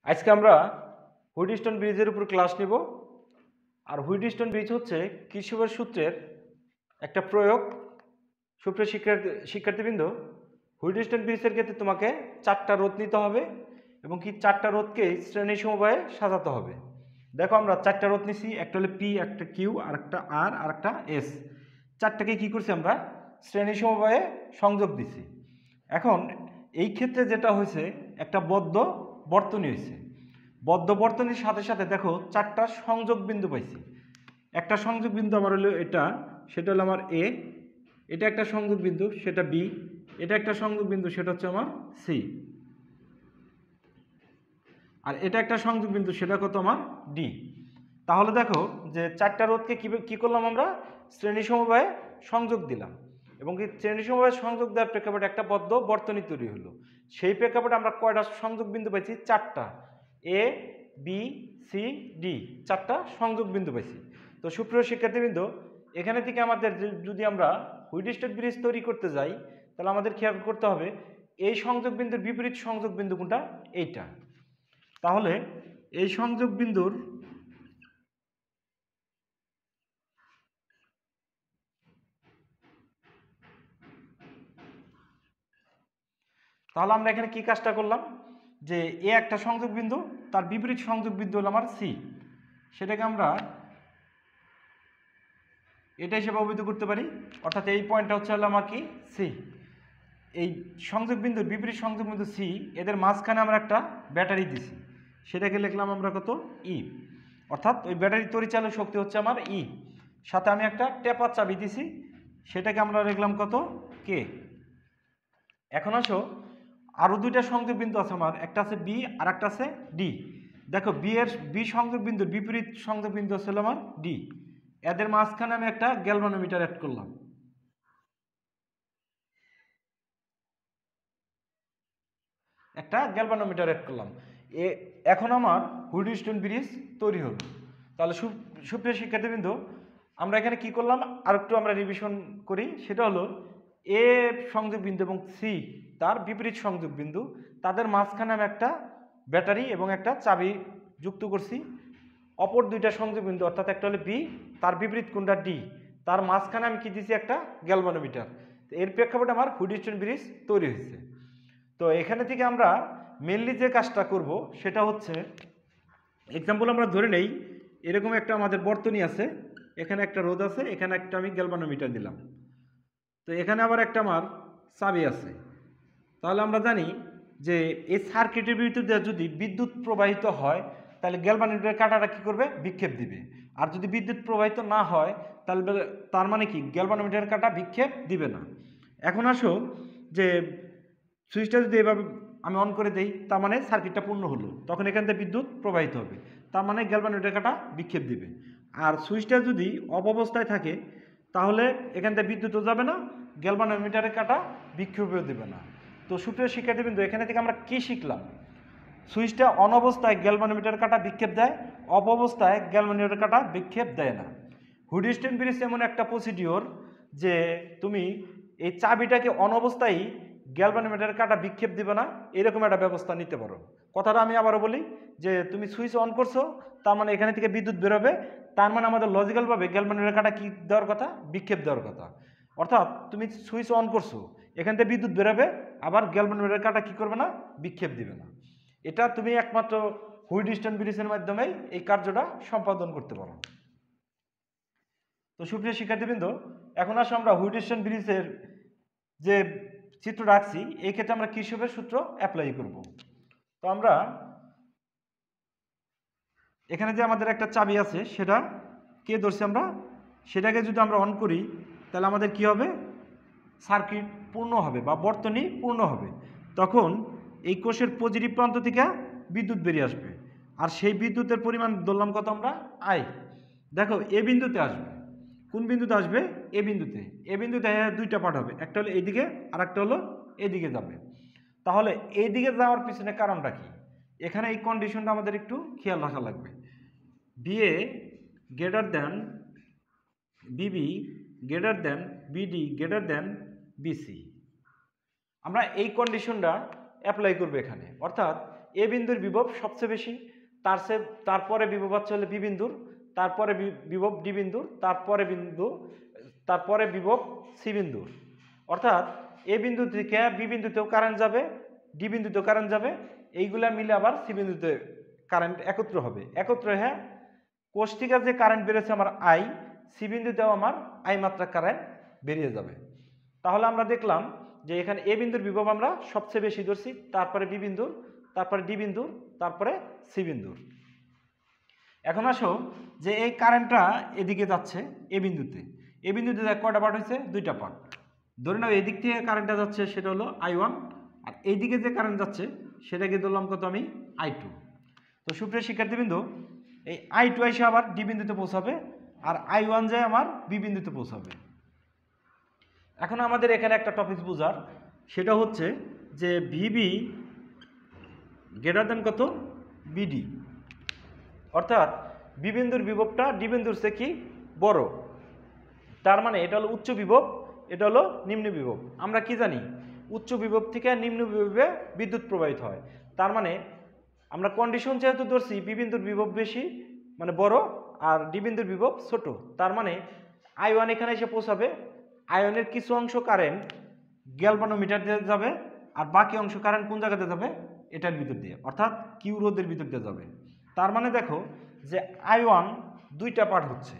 আজকে আমরা হুইটস্টোন ব্রিজের উপর ক্লাস নিব। আর হুইটস্টোন ব্রিজ হচ্ছে কির্চফের সূত্রের একটা প্রয়োগ। সুপ্রিয় শিক্ষার্থীবৃন্দ, হুইটস্টোন ব্রিজের ক্ষেত্রে তোমাকে 4টা রোধ নিতে হবে এবং কি 4টা রোধকে শ্রেণী সমবায়ে সাজাতে হবে। দেখো আমরা 4টা রোধ নিছি, একটা হলো পি, একটা কিউ, আর একটা আর, আর একটা এস। 4টাকে কি করছি আমরা শ্রেণী সমবায়ে সংযোগ দিছি। এখন এই ক্ষেত্রে যেটা হয়েছে, একটা বদ্ধ বর্তনী হয়েছে। বদ্ধ বর্তনীর সাথে সাথে দেখো 4টা সংযোগ বিন্দু পাইছি। একটা সংযোগ বিন্দু আমার হলো এটা, সেটা হলো আমার এ। এটা একটা সংযোগ বিন্দু, সেটা বি। এটা একটা সংযোগ বিন্দু, সেটা হচ্ছে আমার সি। আর এটা একটা সংযোগ বিন্দু, সেটা কত আমার ডি। তাহলে দেখো যে 4টা রোধকে কি করলাম আমরা শ্রেণী সমবায়ে সংযোগ দিলাম এবং কি শ্রেণী সমবায়ে সংযোগ দেওয়ার প্রেক্ষাপটে একটা বদ্ধ বর্তনী তৈরি হলো। সেই প্রেক্ষাপটে আমরা কয়টা সংযোগ বিন্দু পাইছি? 4টা। এ, বি, সি, ডি, 4টা সংযোগ বিন্দু পাইছি। তো সুপ্রিয় শিক্ষার্থীবৃন্দ, এখানে থেকে আমাদের যদি আমরা হুইটস্টোন ব্রিজ তৈরি করতে যাই, তাহলে আমাদের খেয়াল করতে হবে এই সংযোগ বিন্দুর বিপরীত সংযোগ বিন্দু কোনটা? এইটা। তাহলে এই সংযোগ বিন্দুর তাহলে আমরা এখানে কি কাজটা করলাম, যে এ একটা সংযোগ বিন্দু, তার বিপরীত সংযোগ বিন্দু হলো আমার সি। সেটাকে আমরা এটা হিসেবে অভিহিত করতে পারি, অর্থাৎ এই পয়েন্টটা হচ্ছে হলো আমার কি সি। এই সংযোগ বিন্দুর বিপরীত সংযোগ বিন্দু সি, এদের মাঝখানে আমরা একটা ব্যাটারি দিছি, সেটাকে লিখলাম আমরা কত? ই। অর্থাৎ ওই ব্যাটারি পরিচালক শক্তি হচ্ছে আমার ই। সাথে আমি একটা টেপার চাবি দিছি, সেটাকে আমরা লিখলাম কত? কে। এখন আসো, আরও দুইটা সংযোগ বিন্দু আছে আমার, একটা আছে বি আর একটা আছে ডি। দেখো বি সংযোগ বিন্দুর বিপরীত সংযোগ বিন্দু হচ্ছে আমার ডি। এদের মাঝখানে আমি একটা গ্যালভানোমিটার অ্যাড করলাম। এখন আমার হুইটস্টোন ব্রিজ তৈরি হলো। তাহলে সুপ্রিয় শিক্ষার্থীবৃন্দ, আমরা এখানে কি করলাম আর একটু আমরা রিভিশন করি। সেটা হলো এ সংযোগ বিন্দু এবং সি তার বিপরীত সংযোগ বিন্দু, তাদের মাঝখানে আমি একটা ব্যাটারি এবং একটা চাবি যুক্ত করছি। অপর দুইটা সংযোগ বিন্দু, অর্থাৎ একটা হলো বি, তার বিপরীত কোনটা? ডি, তার মাঝখানে আমি কি দিছি? একটা গ্যালভানোমিটার। এর প্রেক্ষাপটে আমার হুইটস্টোন ব্রিজ তৈরি হয়েছে। তো এখানে থেকে আমরা মেনলি যে কাজটা করব সেটা হচ্ছে, এক্সাম্পল আমরা ধরে নেই এরকম একটা আমাদের বর্তনী আছে, এখানে একটা রোধ আছে, এখানে একটা আমি গ্যালভানোমিটার দিলাম। তো এখানে আবার একটা আমার চাবি আছে। তাহলে আমরা জানি যে এই সার্কিটের ভিতরে যদি বিদ্যুৎ প্রবাহিত হয়, তাহলে গ্যালভানোমিটারের কাঁটাটা কী করবে? বিক্ষেপ দিবে। আর যদি বিদ্যুৎ প্রবাহিত না হয়, তাহলে তার মানে কি গ্যালভানোমিটারের কাঁটা বিক্ষেপ দিবে না। এখন আসো, যে সুইচটা যদি এভাবে আমি অন করে দেই, তার মানে সার্কিটটা পূর্ণ হলো, তখন এখান থেকে বিদ্যুৎ প্রবাহিত হবে, তার মানে গ্যালভানোমিটারের কাঁটা বিক্ষেপ দিবে। আর সুইচটা যদি অফ অবস্থায় থাকে, তাহলে এখান থেকে বিদ্যুৎও যাবে না, গ্যালভানোমিটারের কাঁটা বিক্ষেপও দেবে না। তো সুপ্রিয় শিক্ষার্থীবৃন্দ, এখানে থেকে আমরা কি শিখলাম? সুইচটা অন অবস্থায় গ্যালভানোমিটার কাঁটা বিক্ষেপ দেয়, অফ অবস্থায় গ্যালভানোমিটার কাঁটা বিক্ষেপ দেয় না। হুইটস্টোন ব্রিজ এমন একটা প্রসিডিওর যে তুমি এই চাবিটাকে অন অবস্থায় গ্যালভানোমিটারের কাঁটা বিক্ষেপ দিবে না, এরকম একটা ব্যবস্থা নিতে পারো। কথাটা আমি আবারও বলি, যে তুমি সুইচ অন করছো, তার মানে এখানে থেকে বিদ্যুৎ বেরোবে, তার মানে আমাদের লজিক্যালভাবে গ্যালভানোমিটারের কাঁটা কি দেওয়ার কথা? বিক্ষেপ দেওয়ার কথা। অর্থাৎ তুমি সুইচ অন করছো, এখান থেকে বিদ্যুৎ বেরোবে, আবার গ্যালভানোমিটারের কাঁটা কি করবে না? বিক্ষেপ দিবে না। এটা তুমি একমাত্র হুইটস্টোন ব্রিজের মাধ্যমেই এই কার্যটা সম্পাদন করতে পারো। তো সুপ্রিয় শিক্ষার্থীবৃন্দ, এখন আসো আমরা হুইটস্টোন ব্রিজের যে চিত্র রাখছি, এই ক্ষেত্রে আমরা কির্চফের সূত্র অ্যাপ্লাই করব। তো আমরা এখানে যে আমাদের একটা চাবি আছে, সেটা কে ধরছি আমরা, সেটাকে যদি আমরা অন করি, তাহলে আমাদের কি হবে? সার্কিট পূর্ণ হবে বা বর্তনী পূর্ণ হবে। তখন এই কোষের পজিটিভ প্রান্ত থেকে বিদ্যুৎ বেরিয়ে আসবে, আর সেই বিদ্যুতের পরিমাণ ধরলাম কত আমরা? আই। দেখো এ বিন্দুতে আসবে। কোন বিন্দুতে আসবে? এ বিন্দুতে। এ বিন্দুতে দুইটা পার্ট হবে, একটা হলো এইদিকে আর একটা হলো এদিকে যাবে। তাহলে এইদিকে যাওয়ার পিছনে কারণটা কি? এখানে এই কন্ডিশনটা আমাদের একটু খেয়াল রাখা লাগবে। VA greater than VB greater than VD greater than VC. আমরা এই কন্ডিশনটা অ্যাপ্লাই করব এখানে। অর্থাৎ এ বিন্দুর বিভব সবচেয়ে বেশি, তারপরে বিভব হচ্ছে হলে বি বিন্দুর, তারপরে বিভব ডি বিন্দুর, তারপরে বিভব সি বিন্দুর। অর্থাৎ এ বিন্দু থেকে বি বিন্দুতেও কারেন্ট যাবে, ডি বিন্দুতেও কারেন্ট যাবে, এইগুলা মিলে আবার সি বিন্দুতে কারেন্ট একত্র হবে। একত্র হ্যাঁ কোষ থেকে যে কারেন্ট বেরোচ্ছে আমার আই, সি বিন্দুতেও আমার আই মাত্রা কারেন্ট বেরিয়ে যাবে। তাহলে আমরা দেখলাম যে এখানে এ বিন্দুর বিভব আমরা সবচেয়ে বেশি ধরছি, তারপরে বি বিন্দুর, তারপরে ডি বিন্দুর, তারপরে সি বিন্দুর। এখন আসো যে এই কারেন্টটা এদিকে যাচ্ছে এ বিন্দুতে, এ বিন্দুতে কয়টা পার্ট হয়েছে? দুইটা পার্ট। ধরে নাও এদিক থেকে কারেন্টটা যাচ্ছে সেটা হলো I1, আর এইদিকে যে কারেন্ট যাচ্ছে সেটাকে ধরলাম কত আমি? I2। তো সুপ্রিয় শিক্ষার্থীবৃন্দ, এই I2 এসে আবার ডি বিন্দুতে পৌঁছাবে, আর I1 যায় আমার বি বিন্দুতে পৌঁছাবে। এখন আমাদের এখানে একটা টপিক বোঝার, সেটা হচ্ছে যে ভিবি গ্রেটার দেন কত? বিডি। অর্থাৎ বি বিন্দুর বিভবটা ডি বিন্দুর চেয়ে কি বড়, তার মানে এটা হলো উচ্চ বিভব, এটা হলো নিম্ন বিভব। আমরা কি জানি? উচ্চ বিভব থেকে নিম্ন বিভবে বিদ্যুৎ প্রবাহিত হয়। তার মানে আমরা কন্ডিশন যেহেতু ধরছি বি বিন্দুর বিভব বেশি মানে বড়, আর ডি বিন্দুর বিভব ছোট, তার মানে I1 এখানে এসে পৌঁছাবে, আয়নের কিছু অংশ কারেন্ট গ্যালভানোমিটার দিয়ে যাবে, আর বাকি অংশ কারেন্ট কোন জায়গাতে যাবে? এটার ভিতর দিয়ে, অর্থাৎ কিউ রোধের ভিতর দিয়ে যাবে। তার মানে দেখো যে I1 দুইটা পার্ট হচ্ছে,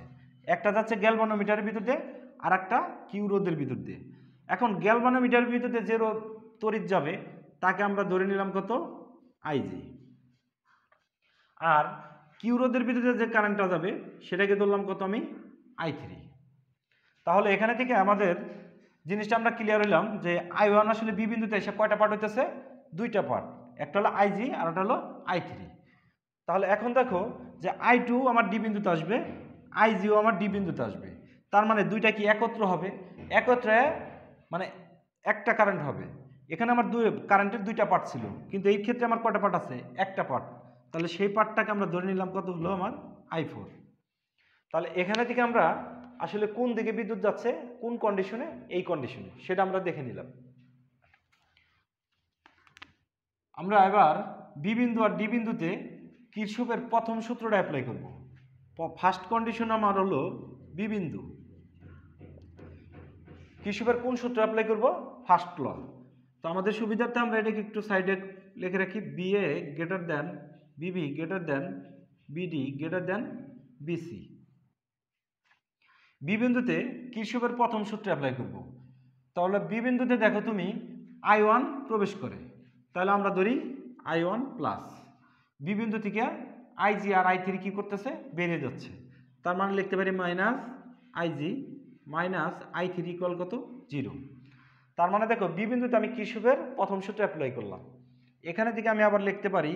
একটা যাচ্ছে গ্যালভানোমিটারের ভিতর দিয়ে, আর একটা কিউ রোধের ভিতর দিয়ে। এখন গ্যালভানোমিটারের ভিতর দিয়ে যে রোধ তড়িৎ যাবে তাকে আমরা ধরে নিলাম কত? আইজি। আর কিউ রোধের ভিতর দিয়ে যে কারেন্টটা যাবে সেটাকে ধরলাম কত আমি? I3। তাহলে এখানে থেকে আমাদের জিনিসটা আমরা ক্লিয়ার হইলাম যে I1 আসলে বি বিন্দুতে এসে কয়টা পার্ট হইতেছে? দুইটা পার্ট, একটা হলো আইজি আর একটা হলো I3। তাহলে এখন দেখো যে I2 আমার ডি বিন্দুতে আসবে, আইজিও আমার ডি বিন্দুতে আসবে, তার মানে দুইটা কি একত্র হবে? একত্রে মানে একটা কারেন্ট হবে। এখানে আমার কারেন্টের দুইটা পার্ট ছিল, কিন্তু এই ক্ষেত্রে আমার কয়টা পার্ট আছে? একটা পার্ট। তাহলে সেই পার্টটাকে আমরা ধরে নিলাম কত হলো আমার? I4। তাহলে এখানে থেকে আমরা আসলে কোন দিকে বিদ্যুৎ যাচ্ছে, কোন কন্ডিশনে? এই কন্ডিশনে, সেটা আমরা দেখে নিলাম। আমরা এবার বি বিন্দু আর ডি বিন্দুতে কিরশফের প্রথম সূত্রটা অ্যাপ্লাই করব। ফার্স্ট কন্ডিশন আমার হলো বি বিন্দু, কিরশফের কোন সূত্র অ্যাপ্লাই করব? First law. তো আমাদের সুবিধার্থে আমরা এটাকে একটু সাইডে লিখে রাখি, BA greater than VB greater than VD greater than VC. B বিন্দুতে কিরশফের প্রথম সূত্র অ্যাপ্লাই করব। তাহলে বি বিন্দুতে দেখো তুমি I1 প্রবেশ করে, তাহলে আমরা ধরি I1 প্লাস, বি বিন্দু থেকে আইজি আর I3 কি করতেছে? বেরিয়ে যাচ্ছে, তার মানে লিখতে পারি minus IG minus I3 equal কত? 0। তার মানে দেখো বি বিন্দুতে আমি কিরশফের প্রথম সূত্র অ্যাপ্লাই করলাম, এখানে থেকে আমি আবার লিখতে পারি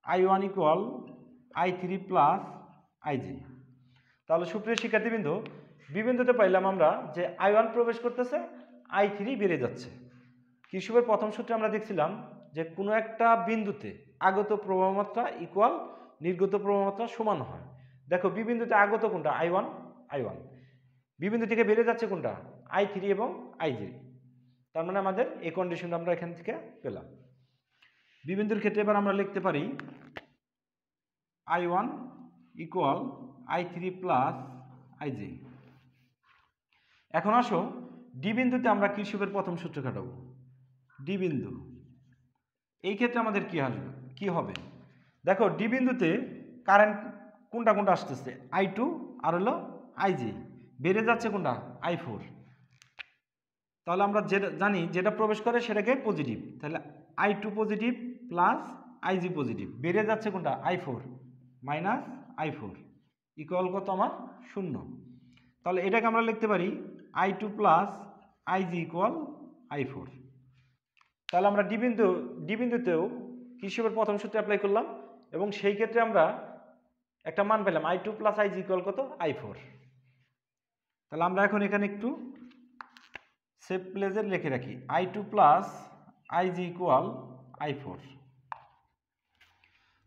I1 equal I3 plus IG. তাহলে সুপ্রিয় শিক্ষার্থীবৃন্দ, বি বিন্দুতে পাইলাম আমরা যে I1 প্রবেশ করতেছে, I3 বেড়ে যাচ্ছে। কিরশফের প্রথম সূত্রে আমরা দেখছিলাম যে কোনো একটা বিন্দুতে আগত প্রবাহমাত্রা ইকুয়াল নির্গত প্রবাহমাত্রা সমান হয়। দেখো বি বিন্দুতে আগত কোনটা? I1। বি বিন্দু থেকে বেড়ে যাচ্ছে কোনটা? I3 এবং IG। তার মানে আমাদের এই কন্ডিশন আমরা এখান থেকে পেলাম। বি বিন্দুর ক্ষেত্রে এবার আমরা লিখতে পারি I1 equal I3 plus IG। এখন আসো ডি বিন্দুতে আমরা কিরশফের প্রথম সূত্র খাটাবো। ডি বিন্দু, এই ক্ষেত্রে আমাদের কি আসবে? কি হবে? দেখো ডি বিন্দুতে কারেন্ট কোনটা কোনটা আসতেছে? I2 আর হলো IG, বেড়ে যাচ্ছে কোনটা? I4। তাহলে আমরা যেটা জানি যেটা প্রবেশ করে সেটাকে পজিটিভ, তাহলে I2 positive plus IG positive, বেড়ে যাচ্ছে কোনটা? I4 মাইনাস I4 ইকুয়াল কত আমার? 0। তাহলে এটাকে আমরা লিখতে পারি I2 plus IG equal I4। তাহলে আমরা ডি বিন্দুতেও কিরশফের প্রথম সূত্র অ্যাপ্লাই করলাম, এবং সেই ক্ষেত্রে আমরা একটা মান পেলাম I2 প্লাস IG ইকুয়াল কত? I4। তাহলে আমরা এখন এখানে একটু সেভ প্লেসে লিখে রাখি I2 plus IG equal I4।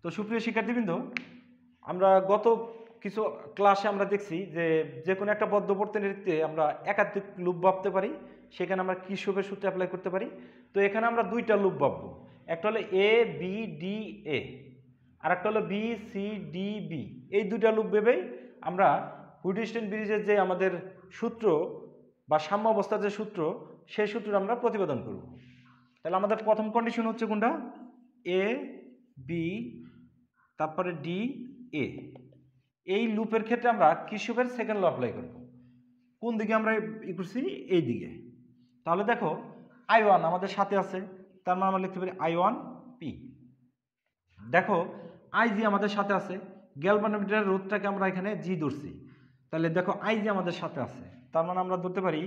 তো সুপ্রিয় শিক্ষার্থীবৃন্দ, আমরা গত কিছু ক্লাসে আমরা দেখছি যে কোনো একটা বদ্ধ বর্তনীতে আমরা একাধিক লুপ ভাবতে পারি, সেখানে আমরা কিরশফের সূত্র অ্যাপ্লাই করতে পারি। তো এখানে আমরা দুইটা লুপ ভাববো, একটা হলো এ বি ডি এ, আর একটা হলো বি সি ডি বি। এই দুইটা লুপ ভেবেই আমরা হুইটস্টোন ব্রিজের যে আমাদের সূত্র বা সাম্য অবস্থার যে সূত্র, সেই সূত্র আমরা প্রতিপাদন করব। তাহলে আমাদের প্রথম কন্ডিশন হচ্ছে কোনটা? এ বি তারপরে ডি এ। এই লুপের ক্ষেত্রে আমরা কির্চফের সেকেন্ড ল অ্যাপ্লাই করব। কোন দিকে আমরা ই করছি? এই দিকে। তাহলে দেখো I1 আমাদের সাথে আছে, তার মানে আমরা লিখতে পারি I1 P। দেখো IG আমাদের সাথে আছে, গ্যালভানোমিটারের রোধটাকে আমরা এখানে G ধরছি, তাহলে দেখো IG আমাদের সাথে আছে, তার মানে আমরা ধরতে পারি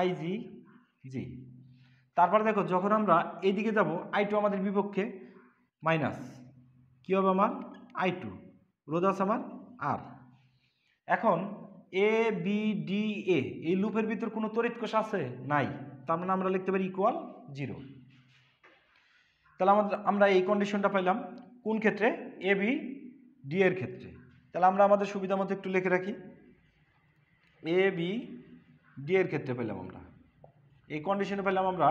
IG G। তারপরে দেখো যখন আমরা এইদিকে যাব I2 আমাদের বিপক্ষে, মাইনাস কী হবে আমার I2, রোধ আছে আমার R। এখন এ বি ডি এ এই লুপের ভিতর কোনো তড়িৎ কোষ আছে? নাই, তার মানে আমরা লিখতে পারি ইকুয়াল 0। তাহলে আমরা এই কন্ডিশনটা পাইলাম কোন ক্ষেত্রে? এ বি ডি এর ক্ষেত্রে। তাহলে আমরা আমাদের সুবিধা মতো একটু লিখে রাখি, এ বি ডি এর ক্ষেত্রে পেলাম আমরা এই কন্ডিশনে পেলাম আমরা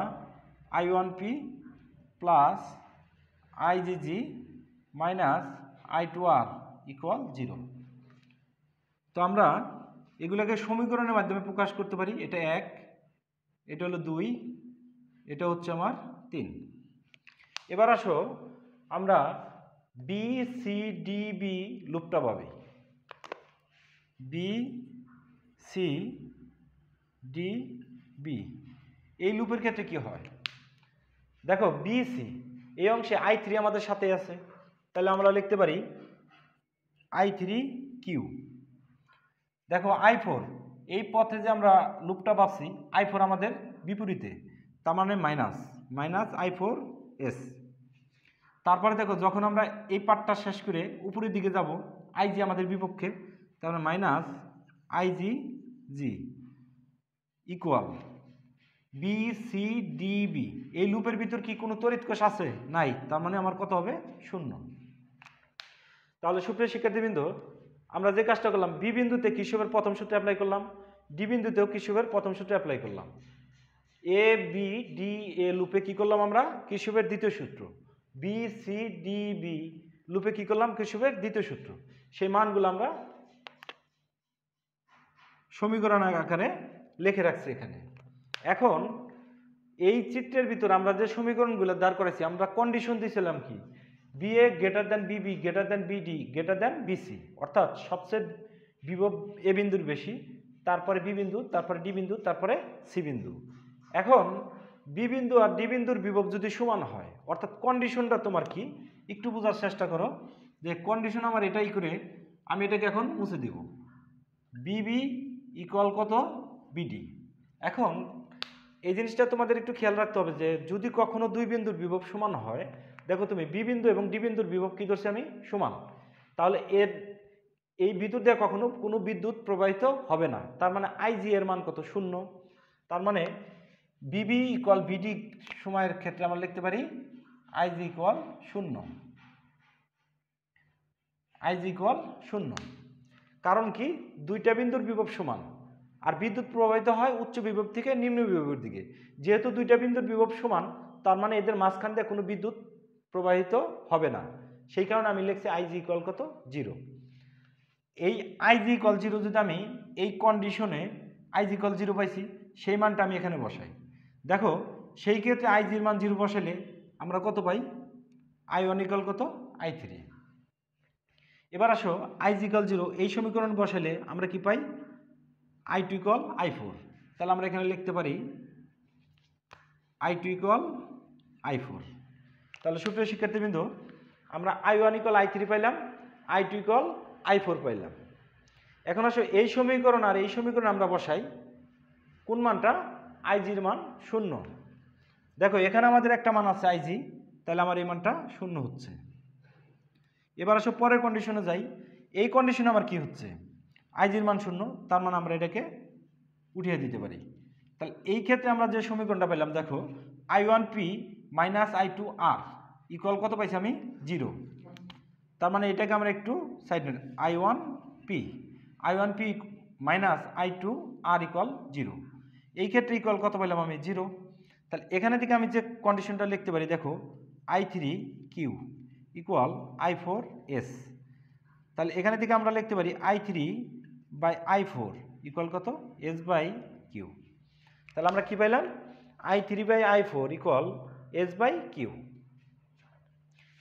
I1P plus IgG minus I2R equal 0। তো আমরা এগুলোকে সমীকরণের মাধ্যমে প্রকাশ করতে পারি। এটা 1, এটা হলো 2, এটা হচ্ছে আমার 3। এবার আসো আমরা বি সি ডি বি লুপটা পাবি। বি সি ডি বি এই লুপের ক্ষেত্রে কি হয়? দেখো বি সি এই অংশে I3 আমাদের সাথে আছে, তাহলে আমরা লিখতে পারি I3Q। দেখো I4 এই পথে যে আমরা লুপটা পাচ্ছি, I4 আমাদের বিপরীতে, তার মানে মাইনাস মাইনাস I4S। তারপরে দেখো যখন আমরা এই পার্টটা শেষ করে উপরের দিকে যাব, IG আমাদের বিপক্ষে, তার মানে minus IgG equal B C D B. এই লুপের ভিতর কি কোনো তড়িৎ কোষ আছে? নাই, তার মানে আমার কত হবে? 0। তাহলে সুপ্রিয় শিক্ষার্থীবৃন্দ, আমরা যে কাজটা করলাম, বি বিন্দুতে কির্চফের প্রথম সূত্র অ্যাপ্লাই করলাম, ডি বিন্দুতেও কির্চফের প্রথম সূত্র অ্যাপ্লাই করলাম। এ বি ডি এ লুপে কি করলাম আমরা? কির্চফের দ্বিতীয় সূত্র। বি সি ডি বি লুপে কি করলাম? কির্চফের দ্বিতীয় সূত্র। সেই মানগুলো আমরা সমীকরণ আকারে লিখে রাখছি এখানে। এখন এই চিত্রের ভিতর আমরা যে সমীকরণগুলো দাঁড় করেছি, আমরা কন্ডিশন দিয়েছিলাম কি? VA greater than VB greater than VD greater than VC, অর্থাৎ সবচেয়ে বিভব এ বিন্দুর বেশি, তারপরে বি বিন্দু, তারপরে ডি বিন্দু, তারপরে সি বিন্দু। এখন বি বিন্দু আর ডি বিন্দুর বিভব যদি সমান হয়, অর্থাৎ কন্ডিশনটা তোমার কি একটু বোঝার চেষ্টা করো, যে কন্ডিশন আমার এটাই করে আমি এটাকে এখন মুছে দিব। বিবি ইকুয়াল কত? বিডি। এখন এই জিনিসটা তোমাদের একটু খেয়াল রাখতে হবে যে যদি কখনো দুই বিন্দুর বিভব সমান হয়, দেখো তুমি বি বিন্দু এবং ডি বিন্দুর বিভব কি করছি আমি? সমান, তাহলে এই বিদ্যুৎ দিয়ে কখনো কোনো বিদ্যুৎ প্রবাহিত হবে না, তার মানে আইজি এর মান কত? 0। তার মানে বিবি ইকুয়াল বিডি সময়ের ক্ষেত্রে আমরা লিখতে পারি আইজি ইকুয়াল 0। আইজি ইকুয়াল 0, কারণ কি? দুইটা বিন্দুর বিভব সমান, আর বিদ্যুৎ প্রবাহিত হয় উচ্চ বিভব থেকে নিম্ন বিভবের দিকে। যেহেতু দুইটা বিন্দুর বিভব সমান, তার মানে এদের মাঝখান দিয়ে কোনো বিদ্যুৎ প্রবাহিত হবে না, সেই কারণে আমি লিখছি আইজি ইকুয়াল কত? 0। এই আইজি ইকুয়াল 0 যদি আমি এই কন্ডিশনে আইজি ইকুয়াল 0 পাইছি, সেই মানটা আমি এখানে বসাই। দেখো সেই ক্ষেত্রে আইজির মান 0 বসালে আমরা কত পাই? I1 ইকুয়াল কত? I3। এবার আসো আইজি ইকুয়াল 0 এই সমীকরণ বসালে আমরা কি পাই? I2 equal I4। তাহলে আমরা এখানে লিখতে পারি I2 ইকুয়াল I4। তাহলে সুপ্রিয় শিক্ষার্থীবৃন্দ, আমরা I1 ইকুয়াল I3 পাইলাম, I2 ইকুয়াল I4 পাইলাম। এখন আসো এই সমীকরণ আর এই সমীকরণ আমরা বসাই কোন মানটা? আইজির মান 0। দেখো এখানে আমাদের একটা মান আছে আইজি, তাহলে আমার এই মানটা 0 হচ্ছে। এবার আসো পরের কন্ডিশনে যাই। এই কন্ডিশনে আমার কি হচ্ছে? আইজির মান 0, তার মানে আমরা এটাকে উঠিয়ে দিতে পারি। তাহলে এই ক্ষেত্রে আমরা যে সমীকরণটা পেলাম, দেখো I1P মাইনাস I2R ইকুয়াল কত পাইছি আমি? 0। তার মানে এটাকে আমরা একটু সাইড নেব, I1P মাইনাস I2R ইকুয়াল 0। এই ক্ষেত্রে ইকুয়াল কত পাইলাম আমি? 0। তাহলে এখানে থেকে আমি যে কন্ডিশনটা লিখতে পারি, দেখো I3 Q equal I4 S. তাহলে এখানে থেকে আমরা লিখতে পারি I3 বাই I4 ইকুয়াল কত এস বাই কিউ। তাহলে আমরা কি পাইলাম I3 by I4 equal S by Q.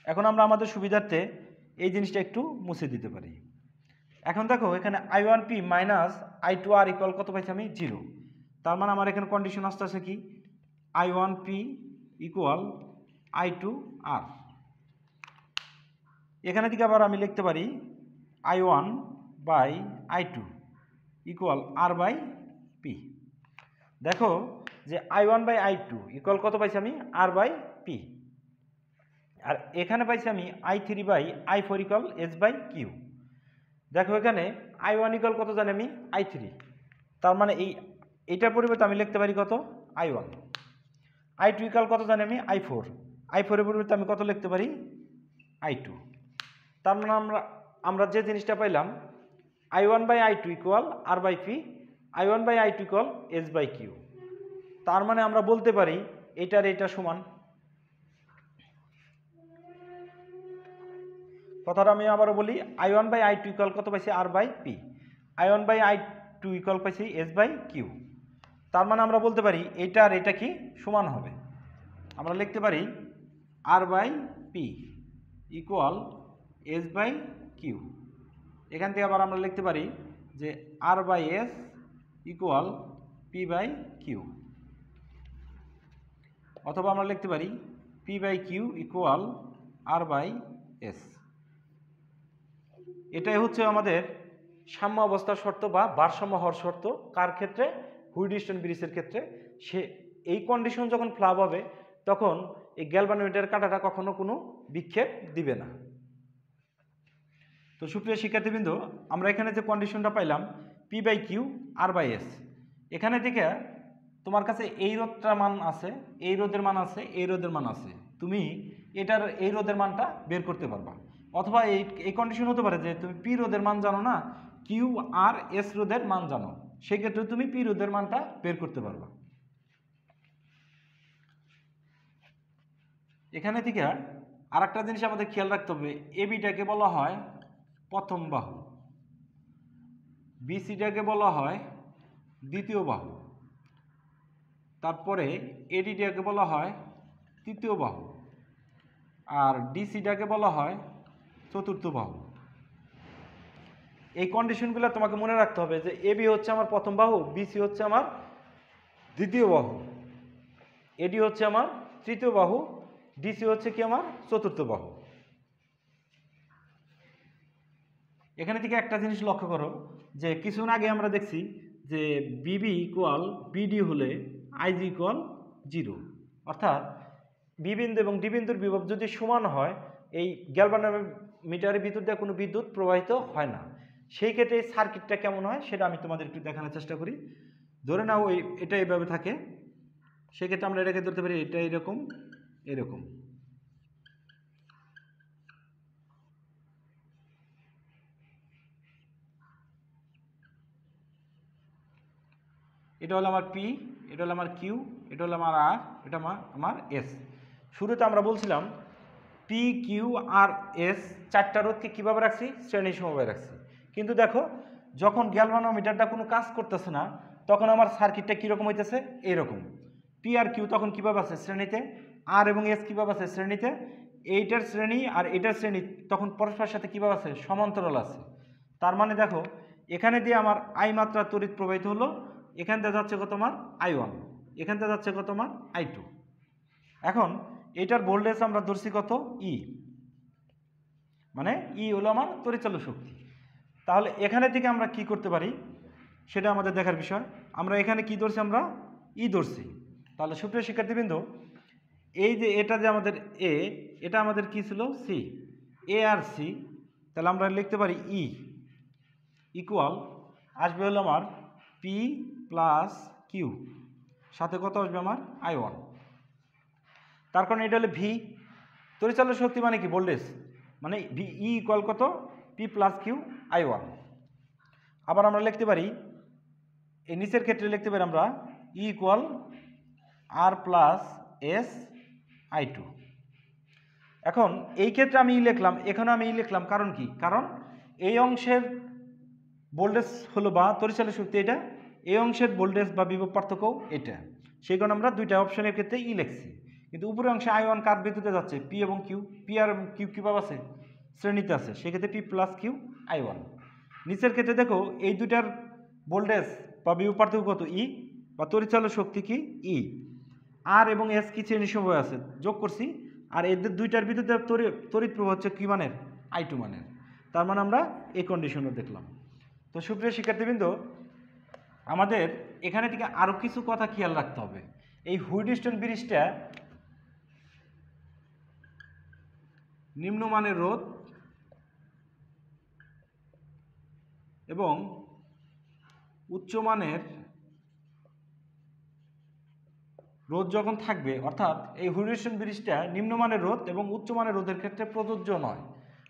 এখন আমরা আমাদের সুবিধার্থে এই জিনিসটা একটু মুছে দিতে পারি। এখন দেখো এখানে I1P মাইনাস I2R ইকুয়াল কত পাইছি আমি 0। তার মানে আমার এখানে কন্ডিশন আসতেছে কি I1P ইকুয়াল I2R। এখানে থেকে আবার আমি লিখতে পারি I1 by I2 equal R by P। দেখো যে I1 বাই I2 ইকুয়াল কত পাইছি আমি R বাই P, আর এখানে পাইছি আমি I3 by I4 equal S by Q. দেখো এখানে I1 ইকুয়াল কত জানি আমি I3, তার মানে এইটার পরিবর্তে আমি লিখতে পারি কত I1। I2 ইকুয়াল কত জানি আমি I4, I4 এর পরিবর্তে আমি কত লিখতে পারি I2। তার মানে আমরা যে জিনিসটা পাইলাম I1 by I2 equal R by P, I1 by I2 equal S by Q. তার মানে আমরা বলতে পারি এটার এটা সমান। কথাটা আমি আবারও বলি I1 বাই I2 ইকুয়াল কত পাইছি R by P, I1 by I2 equal পাইছি এস বাই কিউ। তার মানে আমরা বলতে পারি এটা আর এটা কি সমান হবে। আমরা লিখতে পারি R by P equal S by Q. এখান থেকে আবার আমরা লিখতে পারি যে R by S equal P by Q, অথবা আমরা লিখতে পারি P by Q equal R by S. এটাই হচ্ছে আমাদের সাম্য অবস্থার শর্ত বা ভারসাম্য হওয়ার শর্ত। কার ক্ষেত্রে? হুইটস্টোন ব্রিজের ক্ষেত্রে। সে এই কন্ডিশন যখন ফ্লাপ হবে তখন এই গ্যালভানোমিটার কাঁটাটা কখনো কোনো বিক্ষেপ দিবে না। তো সুপ্রিয় শিক্ষার্থীবৃন্দ, আমরা এখানে যে কন্ডিশনটা পাইলাম P by Q R by S, এখানে থেকে তোমার কাছে এই রোধটার মান আছে, এই রোধের মান আছে, এই রোধের মান আছে, তুমি এটার এই রোধের মানটা বের করতে পারবা। অথবা এই কন্ডিশন হতে পারে যে তুমি পি রোধের মান জানো না, কিউ আর এস রোধের মান জানো, সেক্ষেত্রে তুমি পি রোধের মানটা বের করতে পারবা। এখানে থেকে আর একটা জিনিস আমাদের খেয়াল রাখতে হবে, এবিটাকে বলা হয় প্রথম বাহু, বিসিটাকে বলা হয় দ্বিতীয় বাহু, তারপরে এডিটাকে বলা হয় তৃতীয় বাহু, আর ডিসিটাকে বলা হয় চতুর্থ বাহু। এই কন্ডিশনগুলো তোমাকে মনে রাখতে হবে যে এবি হচ্ছে আমার প্রথম বাহু, বিসি হচ্ছে আমার দ্বিতীয় বাহু, এডি হচ্ছে আমার তৃতীয় বাহু, ডিসি হচ্ছে কি আমার চতুর্থ বাহু। এখানে থেকে একটা জিনিস লক্ষ্য করো যে কিছুক্ষণ আগে আমরা দেখছি যে বিবি ইকুয়াল বিডি হলে আইজি ইকুয়াল 0, অর্থাৎ বি বিন্দু এবং ডি বিন্দুর বিভব যদি সমান হয় এই গ্যালভানোমিটারের ভিতর দিয়ে কোনো বিদ্যুৎ প্রবাহিত হয় না। সেই ক্ষেত্রে এই সার্কিটটা কেমন হয় সেটা আমি তোমাদের একটু দেখানোর চেষ্টা করি। ধরে নাও এটা এইভাবে থাকে, সেক্ষেত্রে আমরা এটাকে ধরতে পারি এটা এরকম এরকম। এটা হলো আমার পি, এটা হলো আমার কিউ, এটা হলো আমার আর, এটা আমার এস। শুরুতে আমরা বলছিলাম পি কিউ আর এস চারটা রোধকে কীভাবে রাখছি, শ্রেণী সমবায় রাখছি। কিন্তু দেখো যখন গ্যালভানোমিটারটা কোনো কাজ করতেছে না তখন আমার সার্কিটটা কীরকম হইতেছে, এইরকম। পি আর কিউ তখন কীভাবে আছে শ্রেণীতে, আর এবং এস কীভাবে আছে শ্রেণীতে, এইটার শ্রেণী আর এটার শ্রেণী তখন পরস্পরের সাথে কীভাবে আছে, সমান্তরাল আছে। তার মানে দেখো এখানে দিয়ে আমার আই মাত্রা তড়িৎ প্রবাহিত হলো, এখান থেকে যাচ্ছে কত আমার I1, এখান থেকে যাচ্ছে কত আমার I2। এখন এটার ভোল্টেজ আমরা ধরছি কত ই, মানে ই হলো আমার তড়িৎচালক শক্তি। তাহলে এখানে থেকে আমরা কি করতে পারি সেটা আমাদের দেখার বিষয়। আমরা এখানে কি ধরছি, আমরা ই ধরছি। তাহলে সুপ্রিয় শিক্ষার্থীবৃন্দ, এই যে এটা যে আমাদের এ, এটা আমাদের কি ছিল সি, এ আর সি। তাহলে আমরা লিখতে পারি ই ইকুয়াল আসবে হলো আমার পি প্লাস কিউ, সাথে কত আসবে আমার I1। তার কারণে এটা হলো ভি, তড়িৎচালক শক্তি মানে কি ভোল্টেজ, মানে ভি ই ইকুয়াল কত পি প্লাস কিউ I1। আবার আমরা লিখতে পারি এই নিচের ক্ষেত্রে লিখতে পারি আমরা ই ইকুয়াল আর প্লাস এস I2। এখন এই ক্ষেত্রে আমি ই লিখলাম, এখানে আমি ই লিখলাম, কারণ কি? কারণ এই অংশের ভোল্টেজ হলো বা তড়িৎচালক শক্তি এটা, এই অংশের ভোল্টেজ বা বিভব পার্থক্যও এটা, সেই কারণে আমরা দুইটা অপশনের ক্ষেত্রে ই লিখছি। কিন্তু উপরের অংশে আই ওয়ান কার বিদ্যুতে যাচ্ছে? পি এবং কিউ। পি আর কিউ কিভাবে আছে? শ্রেণীতে আছে, সেক্ষেত্রে P plus Q I one. নিচের ক্ষেত্রে দেখো এই দুইটার ভোল্টেজ বা বিভব পার্থক্য কত? ই, বা তড়িৎচালক শক্তি কি? ই। আর এবং এস কি শ্রেণী সময় আছে যোগ করছি, আর এদের দুইটার বিদ্যুতের তড়িৎ প্রবাহ হচ্ছে কি মানের? আই টু মানের। তার মানে আমরা এই কন্ডিশনও দেখলাম। তো সুপ্রিয় শিক্ষার্থীবৃন্দ, আমাদের এখানে থেকে আরও কিছু কথা খেয়াল রাখতে হবে। এই হুইটস্টোন ব্রিজটা নিম্নমানের রোধ এবং উচ্চমানের রোধ যখন থাকবে, অর্থাৎ এই হুইটস্টোন ব্রিজটা নিম্নমানের রোধ এবং উচ্চমানের রোধের ক্ষেত্রে প্রযোজ্য নয়।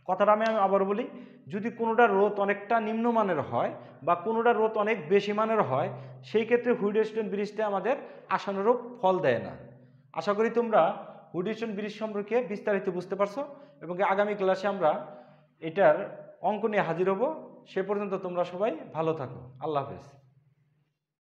কথাটা আমি আবার বলি, যদি কোনোটা রোধ অনেকটা নিম্নমানের হয় বা কোনোটা রোধ অনেক বেশি মানের হয়, সেই ক্ষেত্রে হুইটস্টোন ব্রিজটা আমাদের আশানুরূপ ফল দেয় না। আশা করি তোমরা হুইটস্টোন ব্রিজ সম্পর্কে বিস্তারিত বুঝতে পারছো, এবং আগামী ক্লাসে আমরা এটার অঙ্ক নিয়ে হাজির হব। সে পর্যন্ত তোমরা সবাই ভালো থাকো। আল্লাহ হাফেজ।